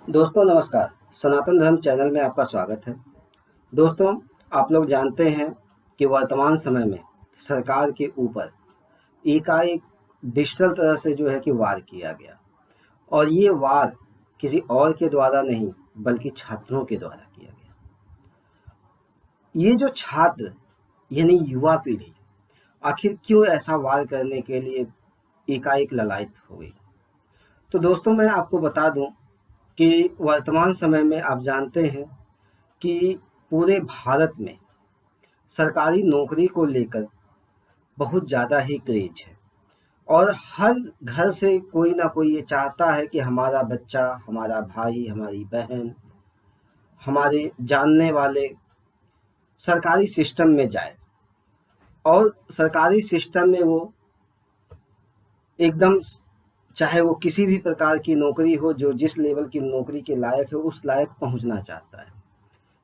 दोस्तों नमस्कार। सनातन धर्म चैनल में आपका स्वागत है। दोस्तों, आप लोग जानते हैं कि वर्तमान समय में सरकार के ऊपर एकाएक डिजिटल तरह से जो है कि वार किया गया, और ये वार किसी और के द्वारा नहीं बल्कि छात्रों के द्वारा किया गया। ये जो छात्र यानी युवा पीढ़ी आखिर क्यों ऐसा वार करने के लिए एकाएक ललायत हो गई? तो दोस्तों, मैं आपको बता दूं कि वर्तमान समय में आप जानते हैं कि पूरे भारत में सरकारी नौकरी को लेकर बहुत ज़्यादा ही क्रेज है, और हर घर से कोई ना कोई ये चाहता है कि हमारा बच्चा, हमारा भाई, हमारी बहन, हमारे जानने वाले सरकारी सिस्टम में जाए, और सरकारी सिस्टम में वो एकदम, चाहे वो किसी भी प्रकार की नौकरी हो, जो जिस लेवल की नौकरी के लायक है उस लायक पहुंचना चाहता है।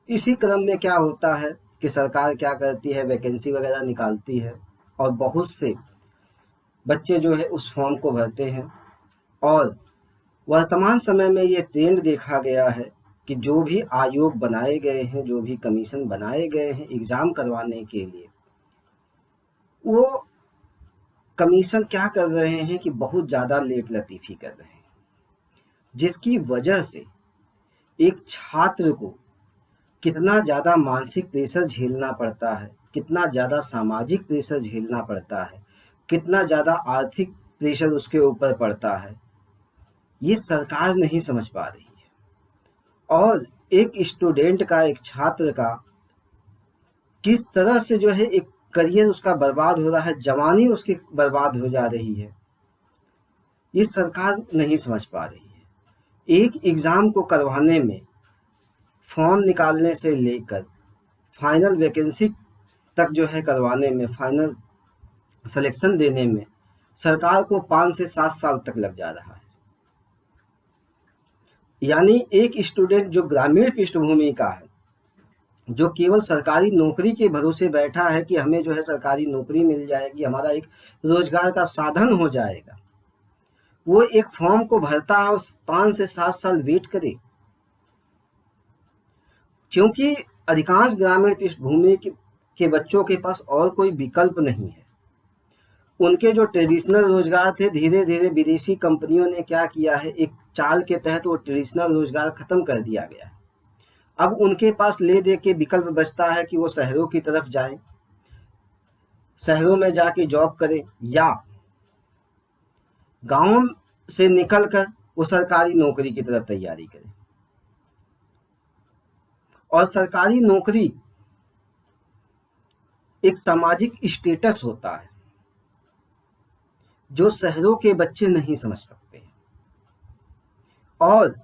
इसी क्रम में क्या होता है कि सरकार क्या करती है, वैकेंसी वगैरह निकालती है, और बहुत से बच्चे जो है उस फॉर्म को भरते हैं। और वर्तमान समय में ये ट्रेंड देखा गया है कि जो भी आयोग बनाए गए हैं, जो भी कमीशन बनाए गए हैं एग्ज़ाम करवाने के लिए, वो कमीशन क्या कर रहे हैं कि बहुत ज़्यादा लेट लतीफ़ी कर रहे हैं, जिसकी वजह से एक छात्र को कितना ज़्यादा मानसिक प्रेशर झेलना पड़ता है, कितना ज़्यादा सामाजिक प्रेशर झेलना पड़ता है, कितना ज़्यादा आर्थिक प्रेशर उसके ऊपर पड़ता है, ये सरकार नहीं समझ पा रही है। और एक स्टूडेंट का, एक छात्र का किस तरह से जो है एक करियर उसका बर्बाद हो रहा है, जवानी उसकी बर्बाद हो जा रही है, ये सरकार नहीं समझ पा रही है। एक एग्ज़ाम को करवाने में, फॉर्म निकालने से लेकर फाइनल वैकेंसी तक जो है करवाने में, फाइनल सिलेक्शन देने में सरकार को 5 से 7 साल तक लग जा रहा है। यानी एक स्टूडेंट जो ग्रामीण पृष्ठभूमि का है, जो केवल सरकारी नौकरी के भरोसे बैठा है कि हमें जो है सरकारी नौकरी मिल जाएगी, हमारा एक रोजगार का साधन हो जाएगा, वो एक फॉर्म को भरता है और 5 से 7 साल वेट करे, क्योंकि अधिकांश ग्रामीण पृष्ठभूमि के बच्चों के पास और कोई विकल्प नहीं है। उनके जो ट्रेडिशनल रोजगार थे, धीरे धीरे विदेशी कंपनियों ने क्या किया है, एक चाल के तहत वो ट्रेडिशनल रोजगार खत्म कर दिया गया है। अब उनके पास ले दे के विकल्प बचता है कि वो शहरों की तरफ जाएं, शहरों में जाके जॉब करें, या गांव से निकलकर वो सरकारी नौकरी की तरफ तैयारी करें। और सरकारी नौकरी एक सामाजिक स्टेटस होता है जो शहरों के बच्चे नहीं समझ सकते। और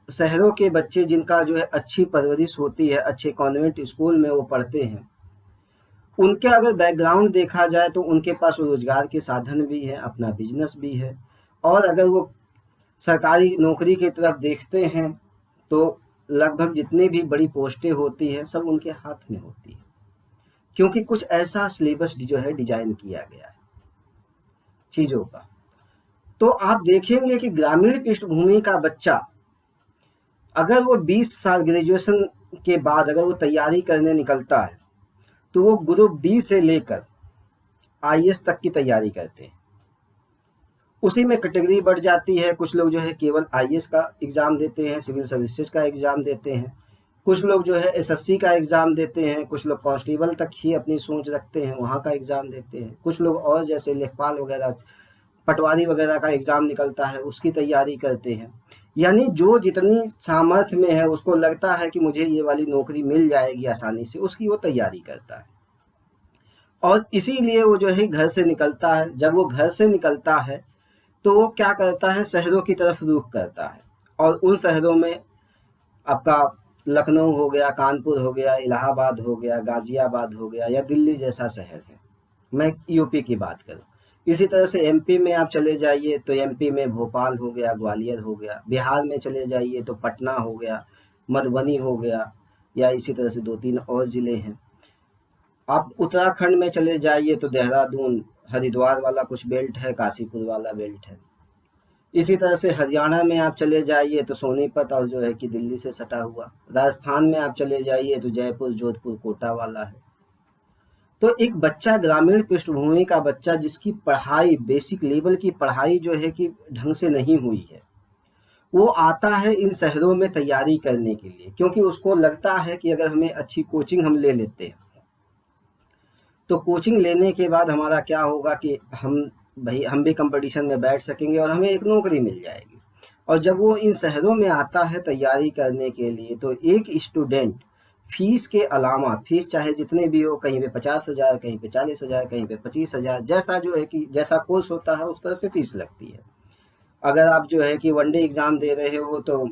शहरों के बच्चे जिनका जो है अच्छी परवरिश होती है, अच्छे कॉन्वेंट स्कूल में वो पढ़ते हैं, उनके अगर बैकग्राउंड देखा जाए तो उनके पास रोजगार के साधन भी हैं, अपना बिजनेस भी है। और अगर वो सरकारी नौकरी की तरफ देखते हैं तो लगभग जितनी भी बड़ी पोस्टें होती हैं सब उनके हाथ में होती है, क्योंकि कुछ ऐसा सिलेबस जो है डिजाइन किया गया है चीज़ों का। तो आप देखेंगे कि ग्रामीण पृष्ठभूमि का बच्चा, अगर वो 20 साल ग्रेजुएशन के बाद अगर वो तैयारी करने निकलता है तो वो ग्रुप डी से लेकर आईएएस तक की तैयारी करते हैं। उसी में कैटेगरी बढ़ जाती है। कुछ लोग जो है केवल आईएएस का एग्ज़ाम देते हैं, सिविल सर्विसेज का एग्ज़ाम देते हैं, कुछ लोग जो है एसएससी का एग्ज़ाम देते हैं, कुछ लोग कांस्टेबल तक ही अपनी सोच रखते हैं, वहाँ का एग्ज़ाम देते हैं, कुछ लोग और जैसे लेखपाल वगैरह, पटवारी वगैरह का एग्ज़ाम निकलता है उसकी तैयारी करते हैं। यानी जो जितनी सामर्थ्य में है, उसको लगता है कि मुझे ये वाली नौकरी मिल जाएगी आसानी से, उसकी वो तैयारी करता है। और इसीलिए वो जो है घर से निकलता है। जब वो घर से निकलता है तो वो क्या करता है, शहरों की तरफ रुख करता है। और उन शहरों में आपका लखनऊ हो गया, कानपुर हो गया, इलाहाबाद हो गया, गाजियाबाद हो गया, या दिल्ली जैसा शहर है, मैं यूपी की बात करूँ। इसी तरह से एमपी में आप चले जाइए तो एमपी में भोपाल हो गया, ग्वालियर हो गया। बिहार में चले जाइए तो पटना हो गया, मधुबनी हो गया, या इसी तरह से 2-3 और ज़िले हैं। आप उत्तराखंड में चले जाइए तो देहरादून, हरिद्वार वाला कुछ बेल्ट है, काशीपुर वाला बेल्ट है। इसी तरह से हरियाणा में आप चले जाइए तो सोनीपत और जो है कि दिल्ली से सटा हुआ, राजस्थान में आप चले जाइए तो जयपुर, जोधपुर, कोटा वाला है। तो एक बच्चा, ग्रामीण पृष्ठभूमि का बच्चा जिसकी पढ़ाई, बेसिक लेवल की पढ़ाई जो है कि ढंग से नहीं हुई है, वो आता है इन शहरों में तैयारी करने के लिए, क्योंकि उसको लगता है कि अगर हमें अच्छी कोचिंग हम ले लेते हैं तो कोचिंग लेने के बाद हमारा क्या होगा कि हम भी कंपटीशन में बैठ सकेंगे और हमें एक नौकरी मिल जाएगी। और जब वो इन शहरों में आता है तैयारी करने के लिए, तो एक स्टूडेंट फीस के अलावा, फीस चाहे जितने भी हो, कहीं पे 50,000, कहीं पे 40,000, कहीं पे 25,000, जैसा जो है कि जैसा कोर्स होता है उस तरह से फीस लगती है। अगर आप जो है कि वनडे एग्ज़ाम दे रहे हो तो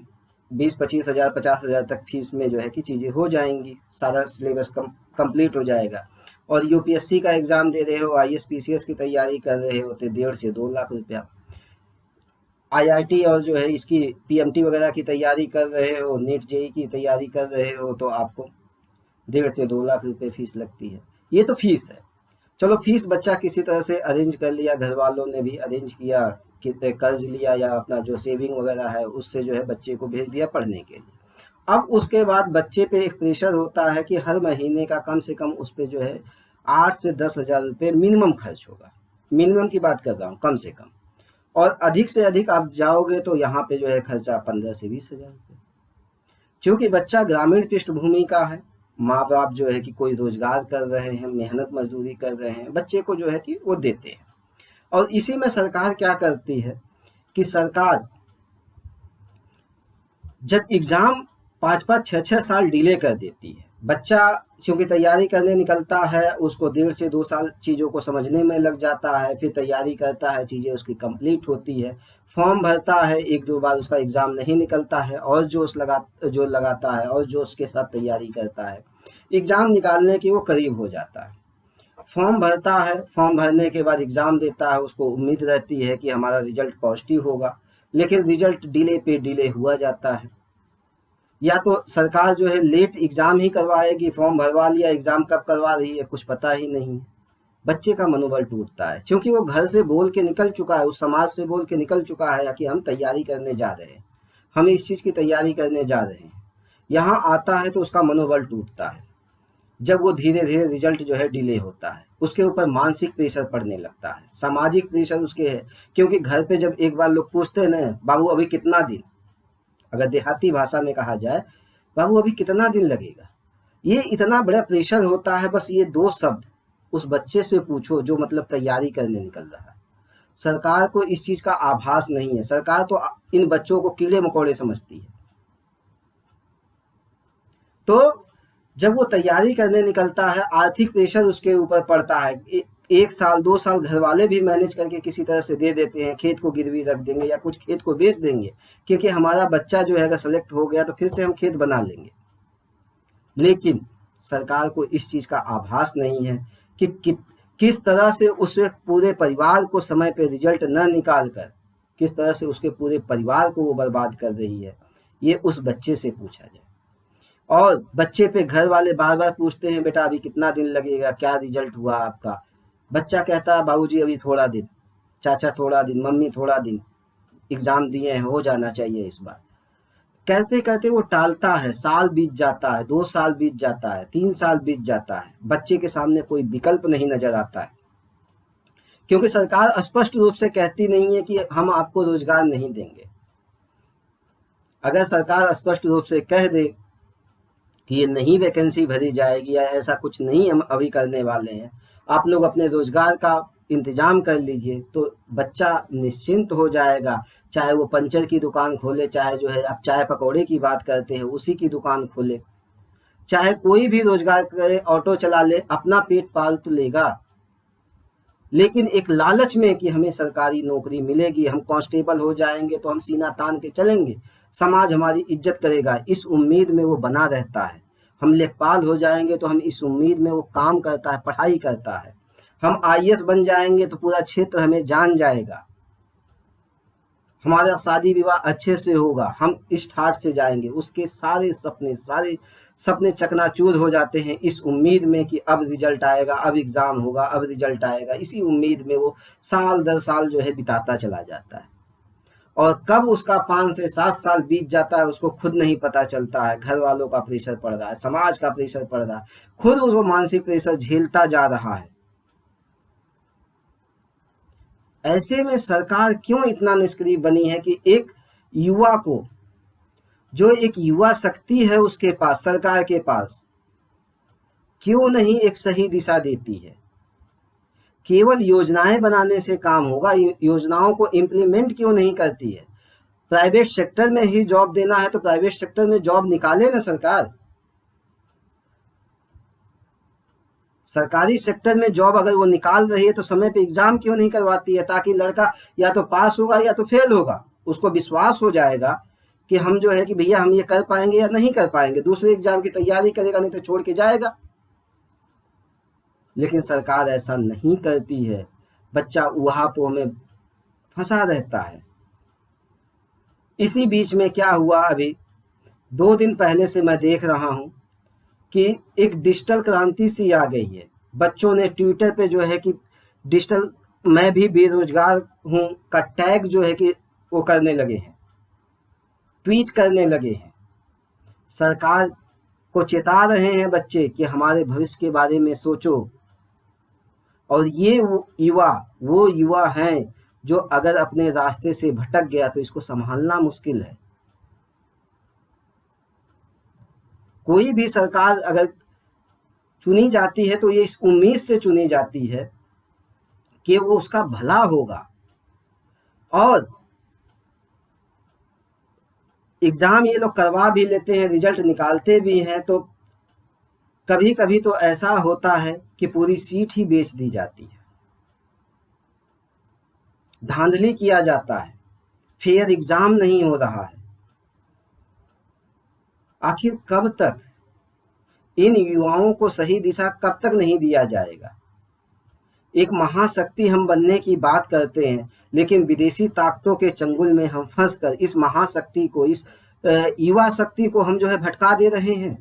20-25,000, 50,000 तक फीस में जो है कि चीज़ें हो जाएंगी, सारा सिलेबस कंप्लीट हो जाएगा। और यूपीएससी का एग्ज़ाम दे रहे हो, आईएएस पीसीएस की तैयारी कर रहे हो तो 1.5 से 2 लाख रुपया। आईआईटी और जो है इसकी पीएमटी वगैरह की तैयारी कर रहे हो, नीट जेई की तैयारी कर रहे हो, तो आपको 1.5 से 2 लाख रुपए फीस लगती है। ये तो फीस है। चलो फीस बच्चा किसी तरह से अरेंज कर लिया, घर वालों ने भी अरेंज किया, कि कर्ज लिया या अपना जो सेविंग वगैरह है उससे जो है बच्चे को भेज दिया पढ़ने के लिए। अब उसके बाद बच्चे पे एक प्रेशर होता है कि हर महीने का कम से कम उस पे जो है 8 से 10,000 रुपये मिनिमम खर्च होगा। मिनिमम की बात कर रहा हूँ, कम से कम। और अधिक से अधिक आप जाओगे तो यहाँ पे जो है खर्चा 15 से 20,000 रुपये। क्योंकि बच्चा ग्रामीण पृष्ठभूमि का है, माँ बाप जो है कि कोई रोजगार कर रहे हैं, मेहनत मजदूरी कर रहे हैं, बच्चे को जो है कि वो देते हैं। और इसी में सरकार क्या करती है कि सरकार जब एग्जाम 5-5, 6-6 साल डिले कर देती है, बच्चा क्योंकि तैयारी करने निकलता है, उसको 1.5 से 2 साल चीज़ों को समझने में लग जाता है, फिर तैयारी करता है, चीज़ें उसकी कंप्लीट होती है, फॉर्म भरता है, 1-2 बार उसका एग्ज़ाम नहीं निकलता है और जो लगाता है और जो उसके साथ तैयारी करता है, एग्ज़ाम निकालने की वो करीब हो जाता है। फॉर्म भरता है, फॉर्म भरने के बाद एग्ज़ाम देता है, उसको उम्मीद रहती है कि हमारा रिजल्ट पॉजिटिव होगा, लेकिन रिजल्ट डिले पे डिले हुआ जाता है। या तो सरकार जो है लेट एग्ज़ाम ही करवाएगी, फॉर्म भरवा लिया, एग्ज़ाम कब करवा रही है कुछ पता ही नहीं है। बच्चे का मनोबल टूटता है, क्योंकि वो घर से बोल के निकल चुका है, उस समाज से बोल के निकल चुका है कि हम तैयारी करने जा रहे हैं, हम इस चीज़ की तैयारी करने जा रहे हैं। यहाँ आता है तो उसका मनोबल टूटता है। जब वो धीरे धीरे रिजल्ट जो है डिले होता है, उसके ऊपर मानसिक प्रेशर पड़ने लगता है, सामाजिक प्रेशर उसके है, क्योंकि घर पे जब एक बार लोग पूछते हैं ना, बाबू अभी कितना दिन, अगर देहाती भाषा में कहा जाए, बाबू अभी कितना दिन लगेगा, ये इतना बड़ा प्रेशर होता है। बस ये 2 शब्द उस बच्चे से पूछो जो मतलब तैयारी करने निकल रहा है। सरकार को इस चीज़ का आभास नहीं है, सरकार तो इन बच्चों को कीड़े मकोड़े समझती है। तो जब वो तैयारी करने निकलता है, आर्थिक प्रेशर उसके ऊपर पड़ता है। 1 साल 2 साल घर वाले भी मैनेज करके किसी तरह से दे देते हैं, खेत को गिरवी रख देंगे या कुछ खेत को बेच देंगे, क्योंकि हमारा बच्चा जो है अगर सेलेक्ट हो गया तो फिर से हम खेत बना लेंगे। लेकिन सरकार को इस चीज़ का आभास नहीं है कि किस तरह से उसके पूरे परिवार को समय पे रिजल्ट न निकाल कर किस तरह से उसके पूरे परिवार को वो बर्बाद कर रही है। ये उस बच्चे से पूछा जाए। और बच्चे पे घर वाले बार बार पूछते हैं, बेटा अभी कितना दिन लगेगा, क्या रिजल्ट हुआ आपका। बच्चा कहता है बाबूजी अभी थोड़ा दिन, चाचा थोड़ा दिन, मम्मी थोड़ा दिन, एग्ज़ाम दिए हैं, हो जाना चाहिए इस बार। कहते कहते वो टालता है, साल बीत जाता है, 2 साल बीत जाता है, 3 साल बीत जाता है, बच्चे के सामने कोई विकल्प नहीं नजर आता है, क्योंकि सरकार स्पष्ट रूप से कहती नहीं है कि हम आपको रोजगार नहीं देंगे। अगर सरकार स्पष्ट रूप से कह दे कि ये नहीं वैकेंसी भरी जाएगी या ऐसा कुछ नहीं हम अभी करने वाले हैं, आप लोग अपने रोजगार का इंतजाम कर लीजिए, तो बच्चा निश्चिंत हो जाएगा। चाहे वो पंचर की दुकान खोले, चाहे जो है आप चाय पकौड़े की बात करते हैं उसी की दुकान खोले, चाहे कोई भी रोजगार करे, ऑटो चला ले, अपना पेट पाल तो लेगा। लेकिन एक लालच में कि हमें सरकारी नौकरी मिलेगी, हम कांस्टेबल हो जाएंगे तो हम सीना तान के चलेंगे, समाज हमारी इज्जत करेगा, इस उम्मीद में वो बना रहता है। हम लेखपाल हो जाएंगे तो हम इस उम्मीद में वो काम करता है, पढ़ाई करता है। हम आईएएस बन जाएंगे तो पूरा क्षेत्र हमें जान जाएगा, हमारा शादी विवाह अच्छे से होगा, हम इस ठाट से जाएंगे। उसके सारे सपने चकनाचूर हो जाते हैं इस उम्मीद में कि अब रिजल्ट आएगा, अब एग्ज़ाम होगा, अब रिजल्ट आएगा। इसी उम्मीद में वो साल दर साल जो है बिताता चला जाता है। और कब उसका 5 से 7 साल बीत जाता है उसको खुद नहीं पता चलता है। घर वालों का प्रेशर पड़ रहा है, समाज का प्रेशर पड़ रहा है, खुद उसको मानसिक प्रेशर झेलता जा रहा है। ऐसे में सरकार क्यों इतना निष्क्रिय बनी है कि एक युवा को, जो एक युवा शक्ति है उसके पास, सरकार के पास, क्यों नहीं एक सही दिशा देती है। केवल योजनाएं बनाने से काम होगा, योजनाओं को इम्प्लीमेंट क्यों नहीं करती है। प्राइवेट सेक्टर में ही जॉब देना है तो प्राइवेट सेक्टर में जॉब निकाले ना सरकार। सरकारी सेक्टर में जॉब अगर वो निकाल रही है तो समय पे एग्जाम क्यों नहीं करवाती है, ताकि लड़का या तो पास होगा या तो फेल होगा, उसको विश्वास हो जाएगा कि हम जो है कि भैया हम ये कर पाएंगे या नहीं कर पाएंगे, दूसरे एग्जाम की तैयारी करेगा, नहीं तो छोड़ के जाएगा। लेकिन सरकार ऐसा नहीं करती है, बच्चा ऊहापोह में फंसा रहता है। इसी बीच में क्या हुआ, अभी 2 दिन पहले से मैं देख रहा हूं कि एक डिजिटल क्रांति सी आ गई है। बच्चों ने ट्विटर पे जो है कि डिजिटल मैं भी बेरोजगार हूं का टैग जो है कि वो करने लगे हैं, ट्वीट करने लगे हैं। सरकार को चेता रहे हैं बच्चे कि हमारे भविष्य के बारे में सोचो। और ये वो युवा हैं जो अगर अपने रास्ते से भटक गया तो इसको संभालना मुश्किल है। कोई भी सरकार अगर चुनी जाती है तो ये इस उम्मीद से चुनी जाती है कि वो उसका भला होगा। और एग्जाम ये लोग करवा भी लेते हैं, रिजल्ट निकालते भी हैं, तो कभी कभी तो ऐसा होता है कि पूरी सीट ही बेच दी जाती है, धांधली किया जाता है, फेयर एग्जाम नहीं हो रहा है। आखिर कब तक इन युवाओं को सही दिशा कब तक नहीं दिया जाएगा। एक महाशक्ति हम बनने की बात करते हैं, लेकिन विदेशी ताकतों के चंगुल में हम फंसकर इस महाशक्ति को, इस युवा शक्ति को हम जो है भटका दे रहे हैं।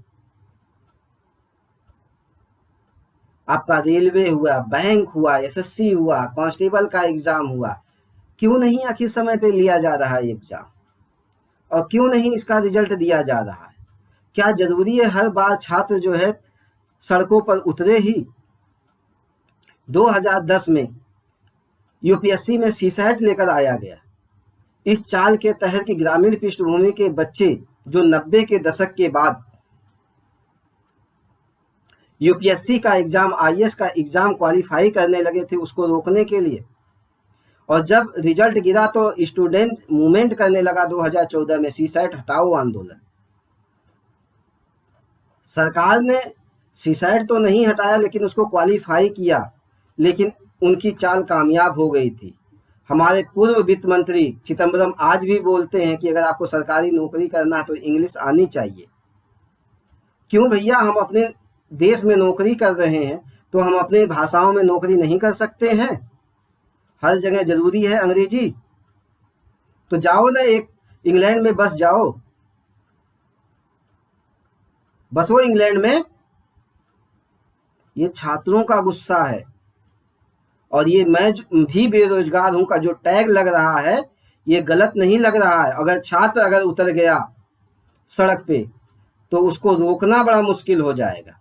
आपका रेलवे हुआ, बैंक हुआ, एसएससी हुआ, कांस्टेबल का एग्जाम हुआ, क्यों नहीं आखिर समय पे लिया जा रहा है एग्जाम, और क्यों नहीं इसका रिजल्ट दिया जा रहा है। क्या जरूरी है हर बार छात्र जो है सड़कों पर उतरे ही। 2010 में यूपीएससी में सीसैट लेकर आया गया। इस चाल के तहत कि ग्रामीण पृष्ठभूमि के बच्चे जो 90 के दशक के बाद यूपीएससी का एग्जाम, आईएएस का एग्जाम क्वालिफाई करने लगे थे, उसको रोकने के लिए। और जब रिजल्ट गिरा तो स्टूडेंट मूवमेंट करने लगा 2014 में, सीसैट हटाओ आंदोलन। सरकार ने सीसैट तो नहीं हटाया लेकिन उसको क्वालिफाई किया, लेकिन उनकी चाल कामयाब हो गई थी। हमारे पूर्व वित्त मंत्री चिदम्बरम आज भी बोलते हैं कि अगर आपको सरकारी नौकरी करना है तो इंग्लिश आनी चाहिए। क्यों भैया, हम अपने देश में नौकरी कर रहे हैं तो हम अपने भाषाओं में नौकरी नहीं कर सकते हैं? हर जगह जरूरी है अंग्रेजी? तो जाओ ना, एक इंग्लैंड में बस जाओ, बसो इंग्लैंड में। ये छात्रों का गुस्सा है। और ये मैं भी बेरोजगार हूं का जो टैग लग रहा है, ये गलत नहीं लग रहा है। अगर छात्र अगर उतर गया सड़क पे तो उसको रोकना बड़ा मुश्किल हो जाएगा,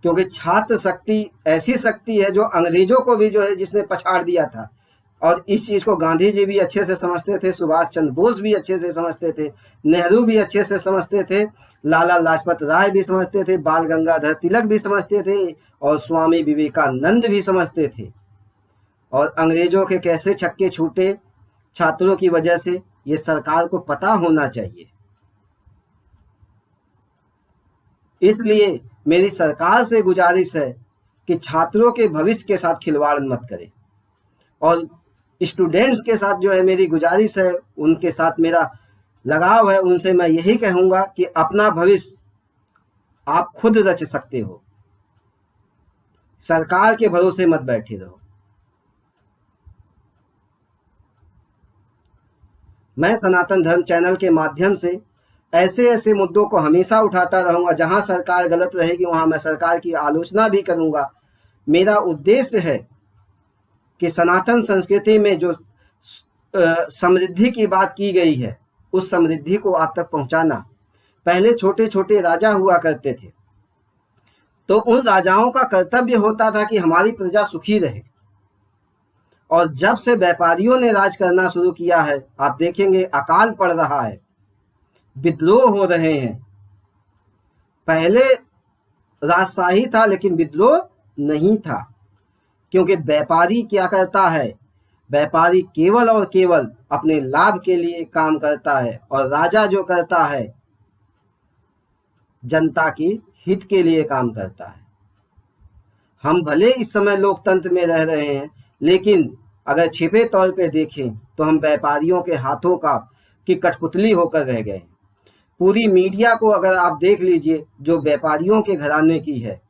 क्योंकि छात्र शक्ति ऐसी शक्ति है जो अंग्रेजों को भी जो है जिसने पछाड़ दिया था। और इस चीज को गांधी जी भी अच्छे से समझते थे, सुभाष चंद्र बोस भी अच्छे से समझते थे, नेहरू भी अच्छे से समझते थे, लाला लाजपत राय भी समझते थे, बाल गंगाधर तिलक भी समझते थे, और स्वामी विवेकानंद भी समझते थे। और अंग्रेजों के कैसे छक्के छूटे छात्रों की वजह से, ये सरकार को पता होना चाहिए। इसलिए मेरी सरकार से गुजारिश है कि छात्रों के भविष्य के साथ खिलवाड़ मत करें। और स्टूडेंट्स के साथ जो है मेरी गुजारिश है, उनके साथ मेरा लगाव है, उनसे मैं यही कहूँगा कि अपना भविष्य आप खुद रच सकते हो, सरकार के भरोसे मत बैठे रहो। मैं सनातन धर्म चैनल के माध्यम से ऐसे ऐसे मुद्दों को हमेशा उठाता रहूँगा। जहाँ सरकार गलत रहेगी वहाँ मैं सरकार की आलोचना भी करूँगा। मेरा उद्देश्य है कि सनातन संस्कृति में जो समृद्धि की बात की गई है, उस समृद्धि को आप तक पहुंचाना। पहले छोटे छोटे राजा हुआ करते थे, तो उन राजाओं का कर्तव्य होता था कि हमारी प्रजा सुखी रहे। और जब से व्यापारियों ने राज करना शुरू किया है, आप देखेंगे अकाल पड़ रहा है, विद्रोह हो रहे हैं। पहले राजशाही था लेकिन विद्रोह नहीं था, क्योंकि व्यापारी क्या करता है, व्यापारी केवल और केवल अपने लाभ के लिए काम करता है, और राजा जो करता है जनता के हित के लिए काम करता है। हम भले इस समय लोकतंत्र में रह रहे हैं, लेकिन अगर छिपे तौर पे देखें तो हम व्यापारियों के हाथों की कठपुतली होकर रह गए। पूरी मीडिया को अगर आप देख लीजिए, जो व्यापारियों के घराने की है,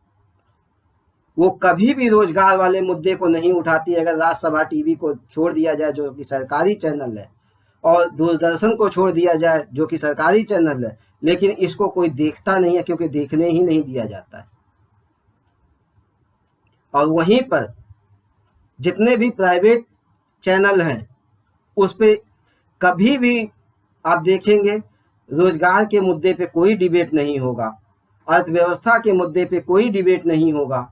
वो कभी भी रोजगार वाले मुद्दे को नहीं उठाती। अगर राज्यसभा टीवी को छोड़ दिया जाए जो कि सरकारी चैनल है, और दूरदर्शन को छोड़ दिया जाए जो कि सरकारी चैनल है, लेकिन इसको कोई देखता नहीं है, क्योंकि देखने ही नहीं दिया जाता है। और वहीं पर जितने भी प्राइवेट चैनल हैं, उस पे कभी भी आप देखेंगे रोजगार के मुद्दे पे कोई डिबेट नहीं होगा, अर्थव्यवस्था के मुद्दे पे कोई डिबेट नहीं होगा।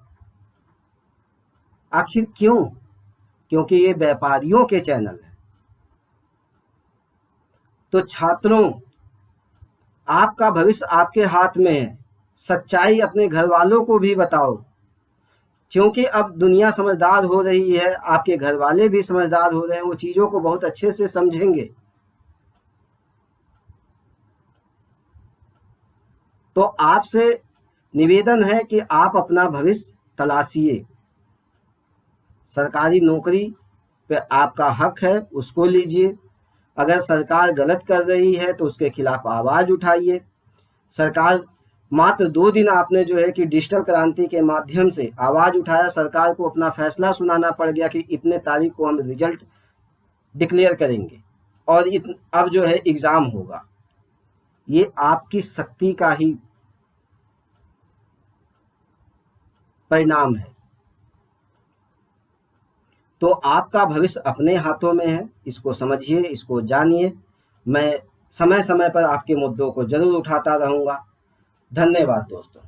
आखिर क्यों? क्योंकि ये व्यापारियों के चैनल हैं। तो छात्रों, आपका भविष्य आपके हाथ में है। सच्चाई अपने घर वालों को भी बताओ, क्योंकि अब दुनिया समझदार हो रही है, आपके घर वाले भी समझदार हो रहे हैं, वो चीज़ों को बहुत अच्छे से समझेंगे। तो आपसे निवेदन है कि आप अपना भविष्य तलाशिए। सरकारी नौकरी पे आपका हक है, उसको लीजिए। अगर सरकार गलत कर रही है तो उसके खिलाफ आवाज़ उठाइए। सरकार मात्र 2 दिन आपने जो है कि डिजिटल क्रांति के माध्यम से आवाज़ उठाया, सरकार को अपना फैसला सुनाना पड़ गया कि इतने तारीख को हम रिजल्ट डिक्लेयर करेंगे और अब जो है एग्ज़ाम होगा। ये आपकी शक्ति का ही परिणाम है। तो आपका भविष्य अपने हाथों में है, इसको समझिए, इसको जानिए। मैं समय समय पर आपके मुद्दों को जरूर उठाता रहूँगा। धन्यवाद दोस्तों।